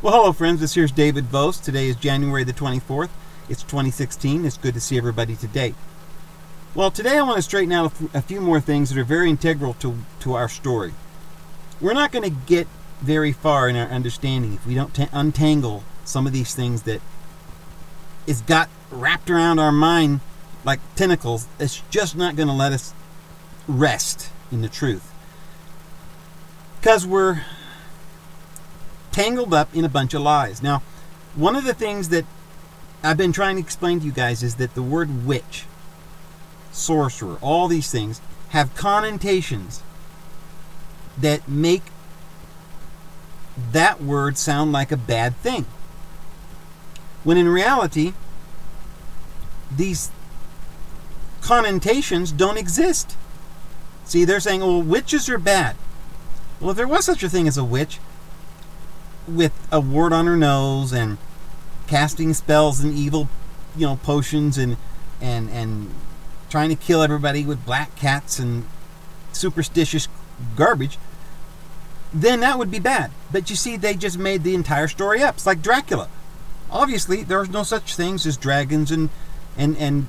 Well, hello friends, this here's David Vos. Today is January the 24th. It's 2016. It's good to see everybody today. Well, today I want to straighten out a few more things that are very integral to our story. We're not going to get very far in our understanding if we don't untangle some of these things that is got wrapped around our mind like tentacles. It's just not going to let us rest in the truth, because we're tangled up in a bunch of lies. Now, one of the things that I've been trying to explain to you guys is that the word witch, sorcerer, all these things have connotations that make that word sound like a bad thing, when in reality these connotations don't exist. See, they're saying, oh, witches are bad. Well, if there was such a thing as a witch with a wart on her nose and casting spells and evil, potions and trying to kill everybody with black cats and superstitious garbage, then that would be bad. But you see, they just made the entire story up. It's like Dracula. Obviously, there's no such things as dragons and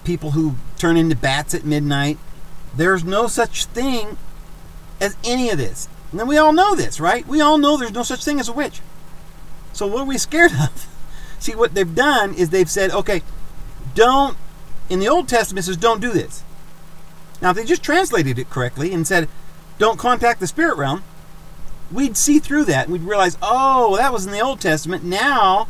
people who turn into bats at midnight. There's no such thing as any of this. And then we all know this, right? We all know there's no such thing as a witch. So what are we scared of? See, what they've done is they've said, okay, don't, in the Old Testament it says don't do this. Now, if they just translated it correctly and said, don't contact the spirit realm, we'd see through that and we'd realize, oh, that was in the Old Testament. Now,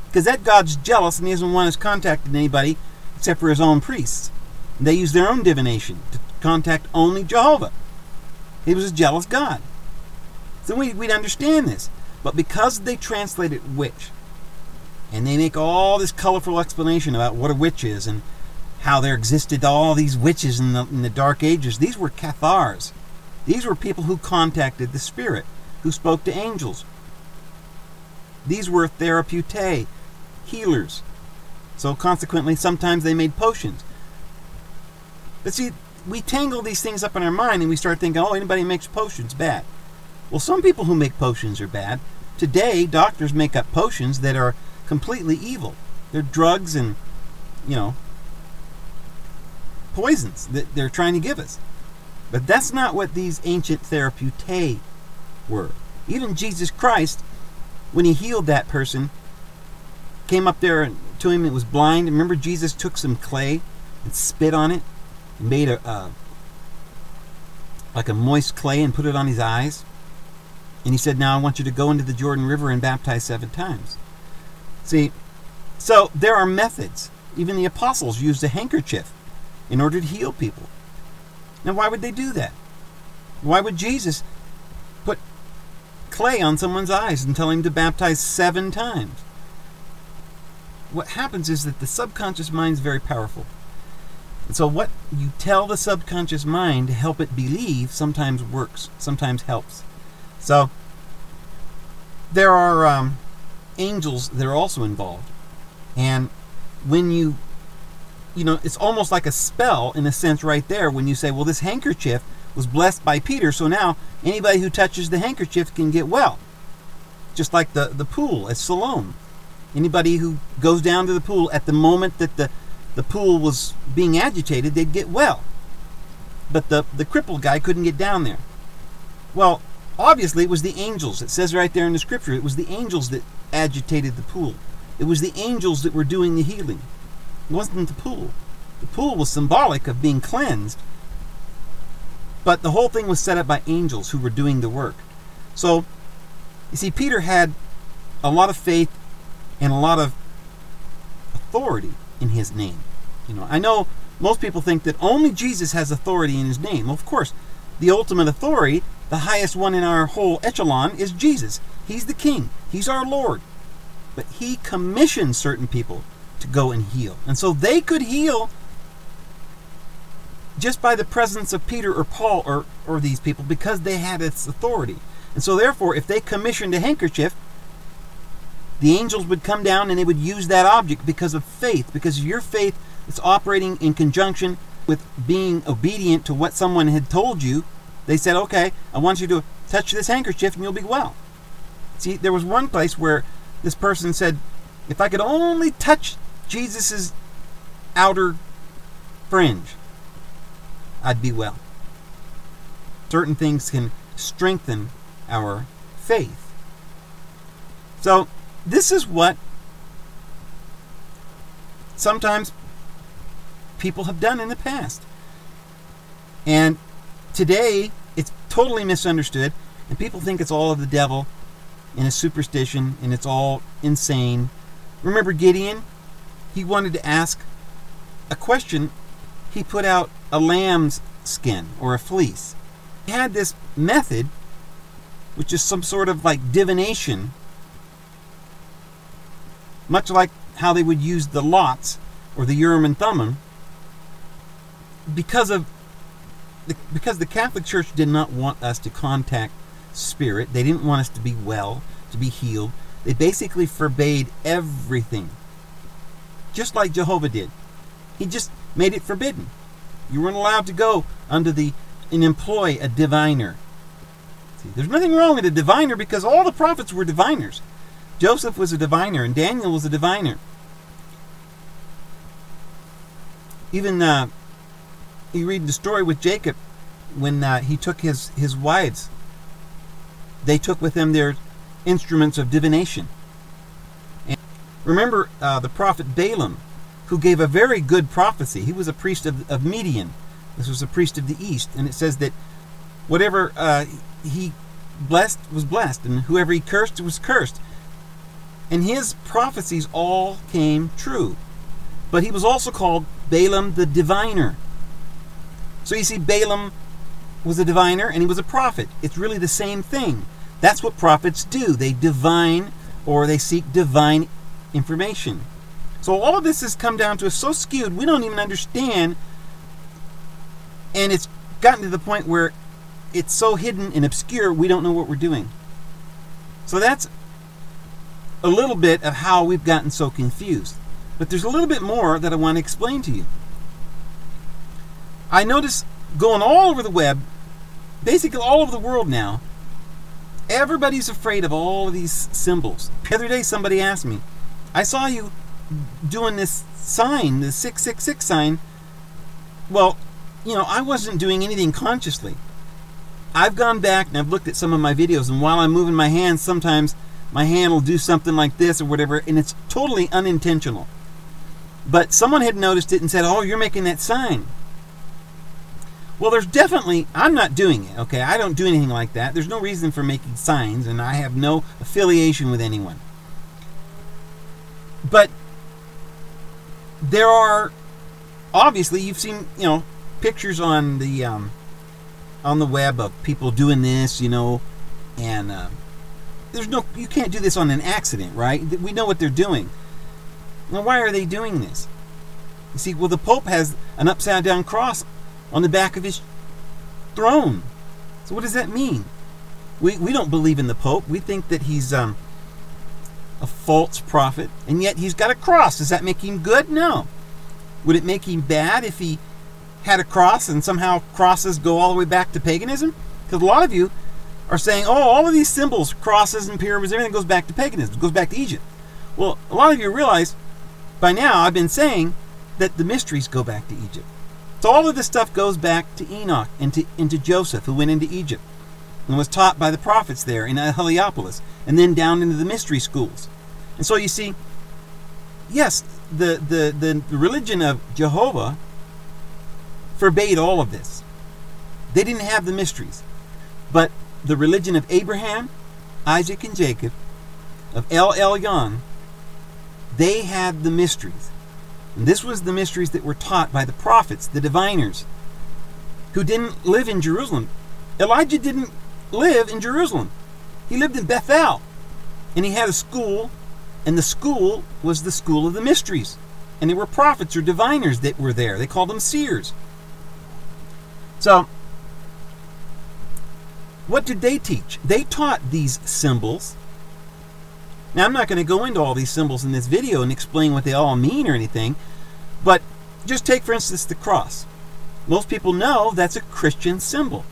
because that God's jealous and he doesn't want us contacting anybody except for his own priests. And they use their own divination to contact only Jehovah. He was a jealous God. So we'd understand this. But because they translated witch, and they make all this colorful explanation about what a witch is and how there existed all these witches in the Dark Ages, these were cathars. These were people who contacted the spirit, who spoke to angels. These were therapeutae, healers. So consequently, sometimes they made potions. But see, we tangle these things up in our mind and we start thinking, oh, anybody who makes potions, bad. Well, some people who make potions are bad. Today, doctors make up potions that are completely evil. They're drugs and, poisons that they're trying to give us. But that's not what these ancient therapeutae were. Even Jesus Christ, when he healed that person, came up there to him and was blind. Remember, Jesus took some clay and spit on it and made like a moist clay and put it on his eyes. And he said, now I want you to go into the Jordan River and baptize 7 times. See, so there are methods. Even the apostles used a handkerchief in order to heal people. Now, why would they do that? Why would Jesus put clay on someone's eyes and tell him to baptize 7 times? What happens is that the subconscious mind is very powerful. And so what you tell the subconscious mind to help it believe sometimes works, sometimes helps. So there are angels that are also involved. And when it's almost like a spell in a sense right there when you say, well, this handkerchief was blessed by Peter, so now anybody who touches the handkerchief can get well. Just like the pool at Siloam. Anybody who goes down to the pool at the moment that the pool was being agitated, they'd get well. But the crippled guy couldn't get down there. Well, obviously it was the angels. It says right there in the scripture, it was the angels that agitated the pool. It was the angels that were doing the healing. It wasn't the pool. The pool was symbolic of being cleansed. But the whole thing was set up by angels who were doing the work. So, you see, Peter had a lot of faith and a lot of authority in his name. I know most people think that only Jesus has authority in his name. Well, of course, the ultimate authority, the highest one in our whole echelon, is Jesus. He's the king. He's our Lord. But he commissioned certain people to go and heal. And so they could heal just by the presence of Peter or Paul or these people, because they had its authority. And so therefore, if they commissioned a handkerchief, the angels would come down and they would use that object because of faith, because of your faith is operating in conjunction with being obedient to what someone had told you. They said, okay, I want you to touch this handkerchief and you'll be well. See, there was one place where this person said, if I could only touch Jesus's outer fringe, I'd be well. Certain things can strengthen our faith. So this is what sometimes people have done in the past. And today it's totally misunderstood, and people think it's all of the devil and a superstition, and it's all insane. Remember Gideon? He wanted to ask a question. He put out a lamb's skin or a fleece. He had this method, which is some sort of like divination, much like how they would use the lots or the Urim and Thummim, because the Catholic Church did not want us to contact spirit. They didn't want us to be well, to be healed. They basically forbade everything, just like Jehovah did. He just made it forbidden. You weren't allowed to go under and employ a diviner. See, there's nothing wrong with a diviner, because all the prophets were diviners. Joseph was a diviner, and Daniel was a diviner. Even you read the story with Jacob when he took his wives. They took with them their instruments of divination. And remember the prophet Balaam, who gave a very good prophecy. He was a priest of Midian. This was a priest of the east, and it says that whatever he blessed was blessed, and whoever he cursed was cursed. And his prophecies all came true. But he was also called Balaam the diviner. So you see, Balaam was a diviner and he was a prophet. It's really the same thing. That's what prophets do. They divine, or they seek divine information. So all of this has come down to us so skewed, we don't even understand. And it's gotten to the point where it's so hidden and obscure, we don't know what we're doing. So that's a little bit of how we've gotten so confused. But there's a little bit more that I want to explain to you. I notice going all over the web, basically all over the world now, everybody's afraid of all of these symbols. The other day somebody asked me, I saw you doing this sign, the 666 sign. Well, you know, I wasn't doing anything consciously. I've gone back and I've looked at some of my videos, and while I'm moving my hands, sometimes my hand will do something like this or whatever, and it's totally unintentional. But someone had noticed it and said, oh, you're making that sign. Well, there's definitely, I'm not doing it, okay? I don't do anything like that. There's no reason for making signs, and I have no affiliation with anyone. But there are, obviously, you've seen, you know, pictures on the web of people doing this, you know, and there's no, you can't do this on an accident, right? We know what they're doing. Well, why are they doing this? You see, well, the Pope has an upside down cross on the back of his throne. So what does that mean? We don't believe in the Pope. We think that he's a false prophet, and yet he's got a cross. Does that make him good? No. Would it make him bad if he had a cross and somehow crosses go all the way back to paganism? Because a lot of you are saying, oh, all of these symbols, crosses and pyramids, everything goes back to paganism. It goes back to Egypt. Well, a lot of you realize by now I've been saying that the mysteries go back to Egypt. So all of this stuff goes back to Enoch and into Joseph, who went into Egypt and was taught by the prophets there in Heliopolis, and then down into the mystery schools. And so you see, yes, the religion of Jehovah forbade all of this. They didn't have the mysteries. But the religion of Abraham, Isaac, and Jacob, of El Elyon, they had the mysteries. And this was the mysteries that were taught by the prophets, the diviners, who didn't live in Jerusalem. Elijah didn't live in Jerusalem. He lived in Bethel. And he had a school, and the school was the school of the mysteries. And there were prophets or diviners that were there. They called them seers. So, what did they teach? They taught these symbols. Now, I'm not going to go into all these symbols in this video and explain what they all mean or anything, but just take, for instance, the cross. Most people know that's a Christian symbol,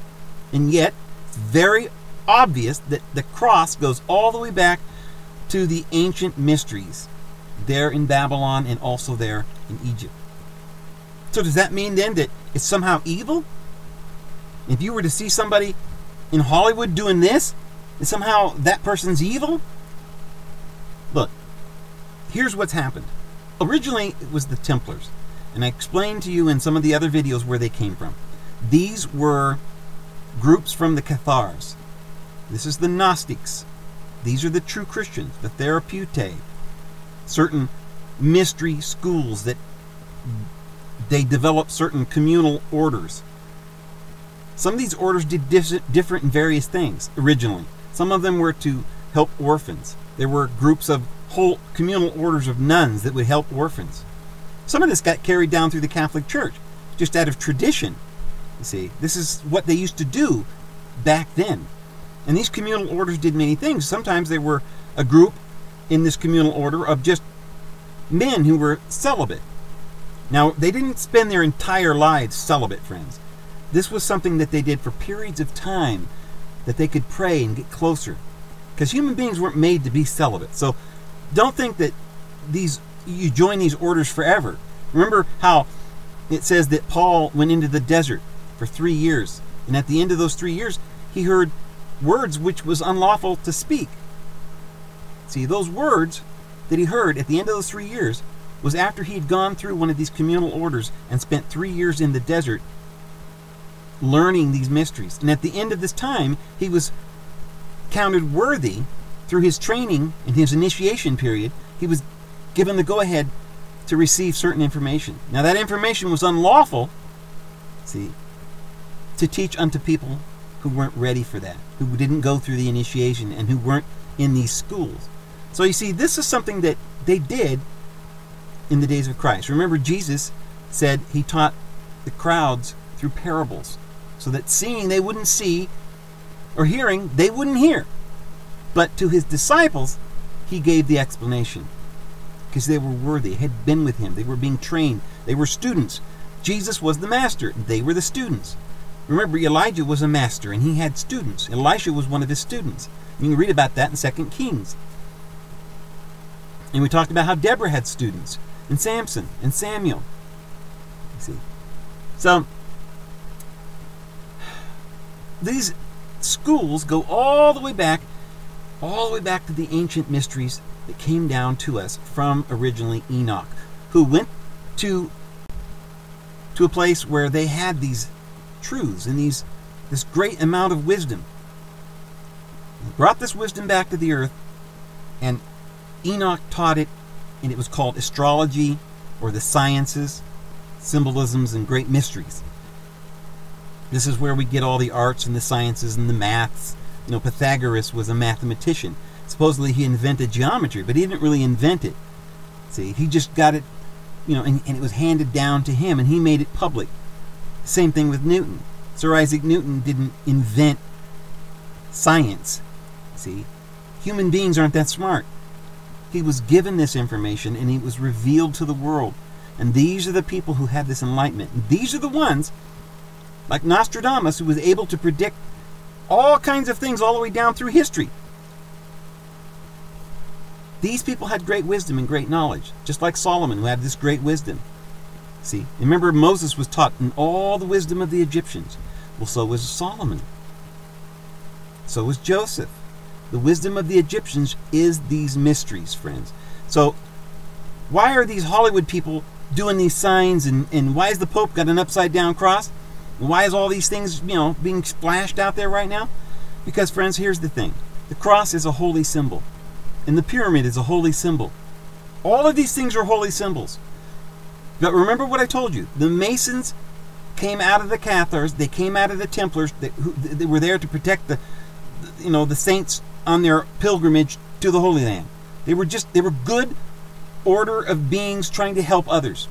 and yet it's very obvious that the cross goes all the way back to the ancient mysteries there in Babylon and also there in Egypt. So does that mean then that it's somehow evil? If you were to see somebody in Hollywood doing this, that somehow that person's evil? Look, here's what's happened. Originally, it was the Templars. And I explained to you in some of the other videos where they came from. These were groups from the Cathars. This is the Gnostics. These are the true Christians, the Therapeutae. Certain mystery schools that they developed certain communal orders. Some of these orders did different and various things originally. Some of them were to help orphans. There were groups of whole communal orders of nuns that would help orphans. Some of this got carried down through the Catholic Church, just out of tradition. You see, this is what they used to do back then. And these communal orders did many things. Sometimes they were a group in this communal order of just men who were celibate. Now, they didn't spend their entire lives celibate, friends. This was something that they did for periods of time that they could pray and get closer. Because human beings weren't made to be celibate. So don't think that you join these orders forever. Remember how it says that Paul went into the desert for 3 years. And at the end of those 3 years, he heard words which was unlawful to speak. See, those words that he heard at the end of those 3 years was after he had gone through one of these communal orders and spent 3 years in the desert learning these mysteries. And at the end of this time, he was counted worthy through his training and his initiation period. He was given the go-ahead to receive certain information. Now that information was unlawful, see, to teach unto people who weren't ready for that, who didn't go through the initiation and who weren't in these schools. So you see, this is something that they did in the days of Christ. Remember, Jesus said he taught the crowds through parables, so that seeing they wouldn't see, or hearing they wouldn't hear. But to his disciples, he gave the explanation, because they were worthy, had been with him, they were being trained, they were students. Jesus was the master, they were the students. Remember, Elijah was a master, and he had students. Elisha was one of his students. You can read about that in 2 Kings. And we talked about how Deborah had students, and Samson, and Samuel. You see? So, these schools go all the way back to the ancient mysteries that came down to us from originally Enoch, who went to a place where they had these truths and this great amount of wisdom. He brought this wisdom back to the earth, and Enoch taught it, and it was called astrology, or the sciences, symbolisms, and great mysteries. This is where we get all the arts and the sciences and the maths. You know, Pythagoras was a mathematician. Supposedly he invented geometry, but he didn't really invent it. See, he just got it, you know, and it was handed down to him, and he made it public. Same thing with Newton. Sir Isaac Newton didn't invent science. See, human beings aren't that smart. He was given this information, and it was revealed to the world. And these are the people who had this enlightenment. And these are the ones, like Nostradamus, who was able to predict all kinds of things all the way down through history. These people had great wisdom and great knowledge, just like Solomon, who had this great wisdom. See, remember, Moses was taught in all the wisdom of the Egyptians. Well, so was Solomon. So was Joseph. The wisdom of the Egyptians is these mysteries, friends. So, why are these Hollywood people doing these signs, and why has the Pope got an upside-down cross? And why is all these things, you know, being splashed out there right now? Because, friends, here's the thing. The cross is a holy symbol, and the pyramid is a holy symbol. All of these things are holy symbols. But remember what I told you. The Masons came out of the Cathars. They came out of the Templars. They were there to protect the saints on their pilgrimage to the Holy Land. They were good order of beings trying to help others.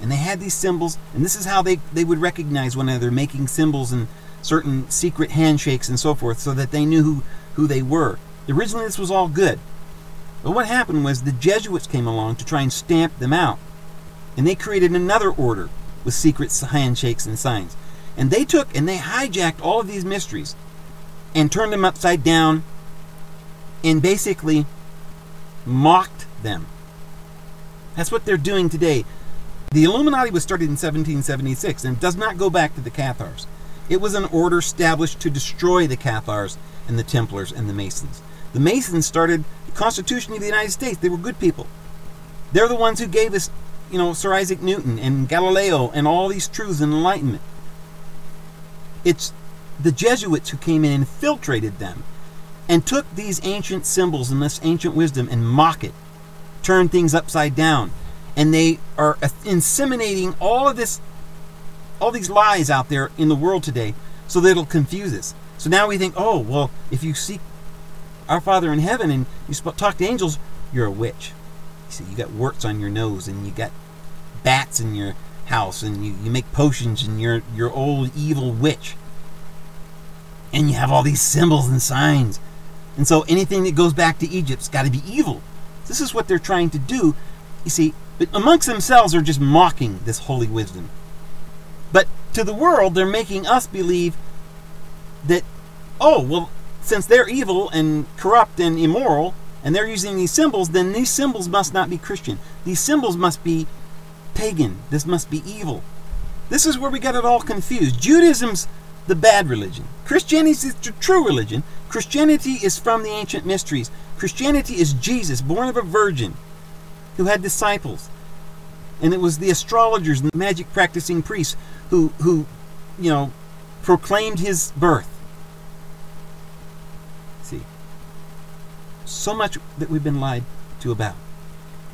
And they had these symbols, and this is how they would recognize one another, making symbols and certain secret handshakes and so forth, so that they knew who they were. Originally, this was all good. But what happened was the Jesuits came along to try and stamp them out. And they created another order with secret handshakes and signs. And they took and they hijacked all of these mysteries and turned them upside down and basically mocked them. That's what they're doing today. The Illuminati was started in 1776 and does not go back to the Cathars. It was an order established to destroy the Cathars and the Templars and the Masons. The Masons started the Constitution of the United States. They were good people. They're the ones who gave us, Sir Isaac Newton and Galileo and all these truths and enlightenment. It's the Jesuits who came in and infiltrated them and took these ancient symbols and this ancient wisdom and mock it, turn things upside down. And they are inseminating all these lies out there in the world today so that it'll confuse us. So now we think, oh, well, if you seek our Father in heaven and you talk to angels, you're a witch. You see, you got warts on your nose and you got bats in your house and you make potions and you're old evil witch. And you have all these symbols and signs. And so anything that goes back to Egypt's got to be evil. This is what they're trying to do. You see, but amongst themselves are just mocking this holy wisdom. But to the world, they're making us believe that, oh, well, since they're evil and corrupt and immoral, and they're using these symbols, then these symbols must not be Christian. These symbols must be pagan. This must be evil. This is where we got it all confused. Judaism's the bad religion. Christianity is the true religion. Christianity is from the ancient mysteries. Christianity is Jesus, born of a virgin, who had disciples. And it was the astrologers and the magic practicing priests who proclaimed his birth. See, so much that we've been lied to about.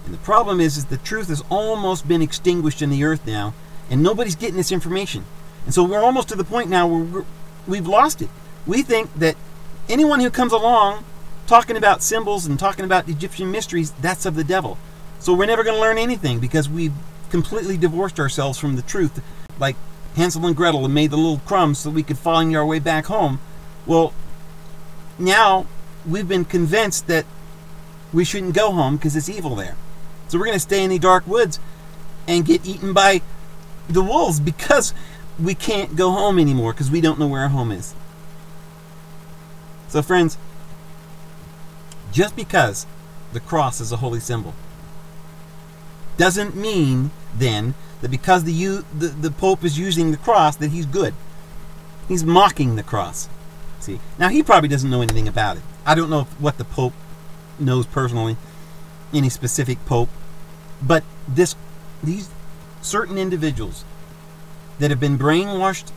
And the problem is the truth has almost been extinguished in the earth now, and nobody's getting this information. And so we're almost to the point now where we've lost it. We think that anyone who comes along talking about symbols and talking about Egyptian mysteries, that's of the devil. So we're never going to learn anything because we've completely divorced ourselves from the truth, like Hansel and Gretel and made the little crumbs so we could find our way back home. Well, now we've been convinced that we shouldn't go home because it's evil there. So we're going to stay in the dark woods and get eaten by the wolves because we can't go home anymore because we don't know where our home is. So friends, just because the cross is a holy symbol doesn't mean then that because the Pope is using the cross that he's good. He's mocking the cross. See, now he probably doesn't know anything about it. I don't know what the Pope knows personally, any specific Pope, but these certain individuals that have been brainwashed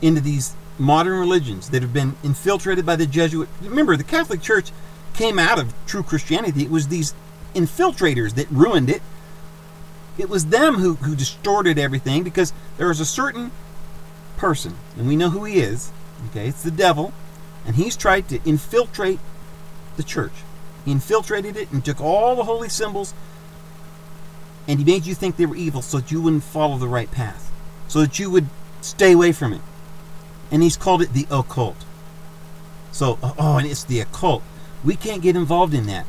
into these modern religions, that have been infiltrated by the Jesuit. Remember, the Catholic Church came out of true Christianity. It was these infiltrators that ruined it. It was them who distorted everything because there is a certain person, and we know who he is. Okay, it's the devil, and he's tried to infiltrate the church. He infiltrated it and took all the holy symbols, and he made you think they were evil so that you wouldn't follow the right path, so that you would stay away from it. And he's called it the occult. So, and it's the occult. We can't get involved in that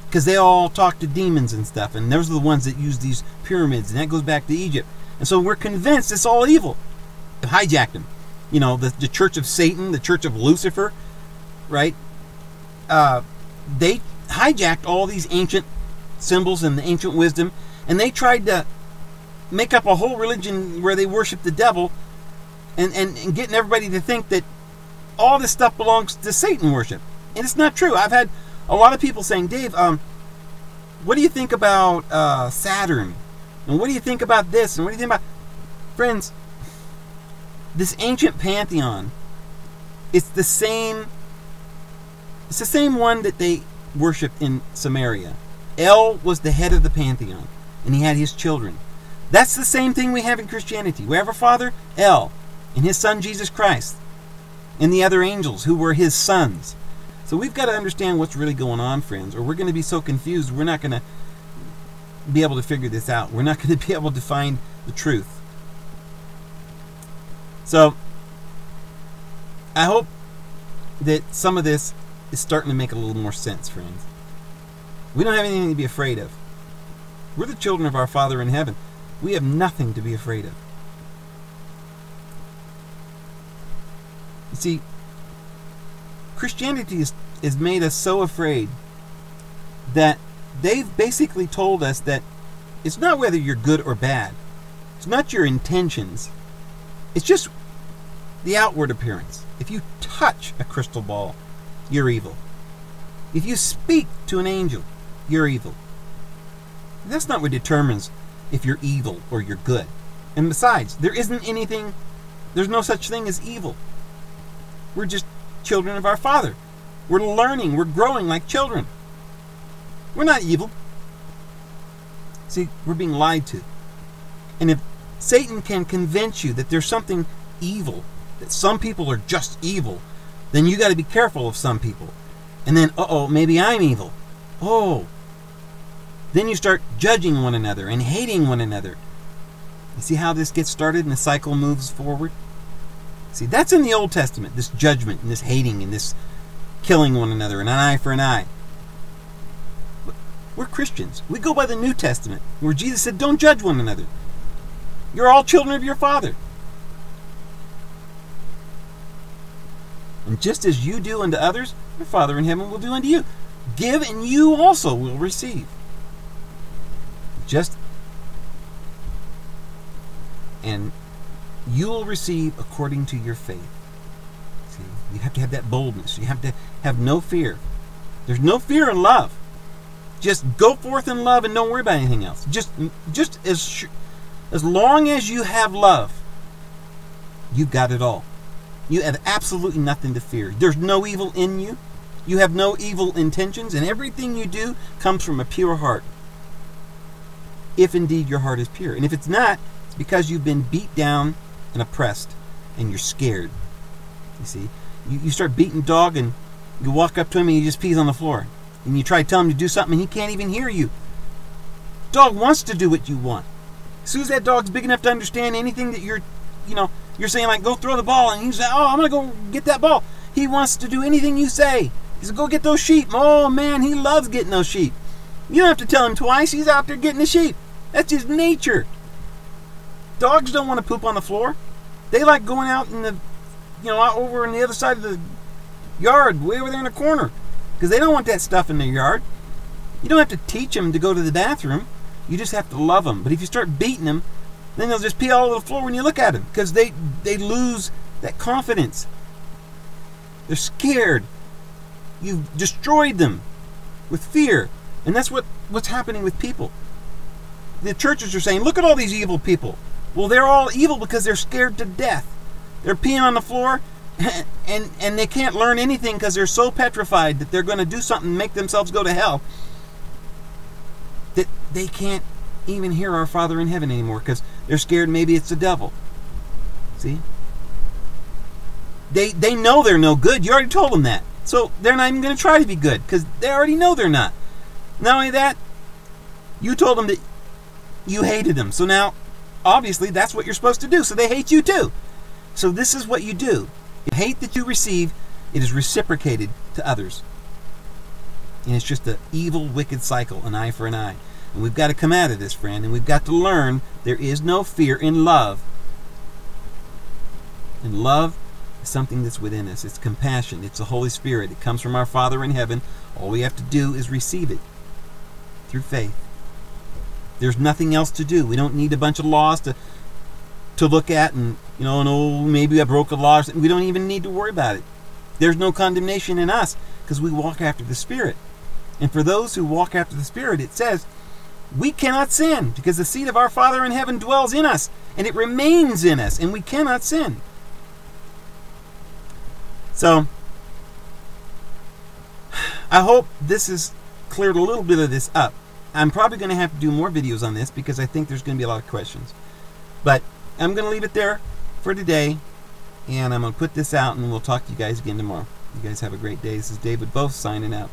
because they all talk to demons and stuff, and those are the ones that use these pyramids, and that goes back to Egypt. And so we're convinced it's all evil. They hijacked them. You know, the Church of Satan, the Church of Lucifer, right? They hijacked all these ancient symbols and the ancient wisdom, and they tried to make up a whole religion where they worship the devil and getting everybody to think that all this stuff belongs to Satan worship. And it's not true. I've had a lot of people saying, Dave, what do you think about Saturn? And what do you think about this? And what do you think about... Friends, this ancient pantheon, it's the same one that they worshipped in Samaria. El was the head of the pantheon, and he had his children. That's the same thing we have in Christianity. We have our father, El, and his son, Jesus Christ, and the other angels who were his sons. So we've got to understand what's really going on, friends, or we're going to be so confused we're not going to be able to figure this out. We're not going to be able to find the truth. So I hope that some of this is starting to make a little more sense, friends. We don't have anything to be afraid of. We're the children of our Father in heaven. We have nothing to be afraid of. You see, Christianity is made us so afraid that they've basically told us that it's not whether you're good or bad. It's not your intentions. It's just the outward appearance. If you touch a crystal ball, you're evil. If you speak to an angel, you're evil. And that's not what determines if you're evil or you're good. And besides, there's no such thing as evil. We're just children of our Father. We're learning, we're growing like children. We're not evil. See, we're being lied to. And if Satan can convince you that there's something evil, that some people are just evil, then you got to be careful of some people. And then, maybe I'm evil. Then you start judging one another and hating one another. You see how this gets started and the cycle moves forward? See, that's in the Old Testament, this judgment and this hating and this killing one another, an eye for an eye. But we're Christians. We go by the New Testament, where Jesus said, don't judge one another. You're all children of your Father. And just as you do unto others, your Father in heaven will do unto you. Give, and you also will receive. And you will receive according to your faith. See, you have to have that boldness. You have to have no fear. There's no fear in love. Just go forth in love and don't worry about anything else. Just as long as you have love, you've got it all. You have absolutely nothing to fear. There's no evil in you. You have no evil intentions, and everything you do comes from a pure heart. If indeed your heart is pure. And if it's not, it's because you've been beat down and oppressed, and you're scared. You see, you start beating a dog, and you walk up to him, and he just pees on the floor. And you try to tell him to do something, and he can't even hear you. Dog wants to do what you want. As soon as that dog's big enough to understand anything that you're saying, like, go throw the ball, and he's like, I'm going to go get that ball. He wants to do anything you say. He says, go get those sheep. Oh, man, he loves getting those sheep. You don't have to tell him twice. He's out there getting the sheep. That's his nature. Dogs don't want to poop on the floor. They like going out in the, out over on the other side of the yard, way over there in the corner, because they don't want that stuff in their yard. You don't have to teach them to go to the bathroom. You just have to love them. But if you start beating them, then they'll just pee all over the floor when you look at them, because they lose that confidence. They're scared. You've destroyed them with fear. And that's what's happening with people. The churches are saying, look at all these evil people. Well, they're all evil because they're scared to death. They're peeing on the floor, and they can't learn anything because they're so petrified that they're going to do something and make themselves go to hell, that they can't even hear our Father in heaven anymore because they're scared maybe it's the devil. See? They know they're no good. You already told them that. So they're not even going to try to be good because they already know they're not. Not only that, you told them that you hated them. So now, obviously, that's what you're supposed to do. So they hate you too. So this is what you do. The hate that you receive, it is reciprocated to others. And it's just an evil, wicked cycle, an eye for an eye. And we've got to come out of this, friend, and we've got to learn there is no fear in love. And love is something that's within us. It's compassion. It's the Holy Spirit. It comes from our Father in heaven. All we have to do is receive it through faith. There's nothing else to do. We don't need a bunch of laws to look at and, maybe I broke a law or something. We don't even need to worry about it. There's no condemnation in us because we walk after the Spirit. And for those who walk after the Spirit, it says, we cannot sin because the seed of our Father in heaven dwells in us and it remains in us and we cannot sin. So, I hope this has cleared a little bit of this up. I'm probably going to have to do more videos on this because I think there's going to be a lot of questions. But I'm going to leave it there for today. And I'm going to put this out and we'll talk to you guys again tomorrow. You guys have a great day. This is David Both signing out.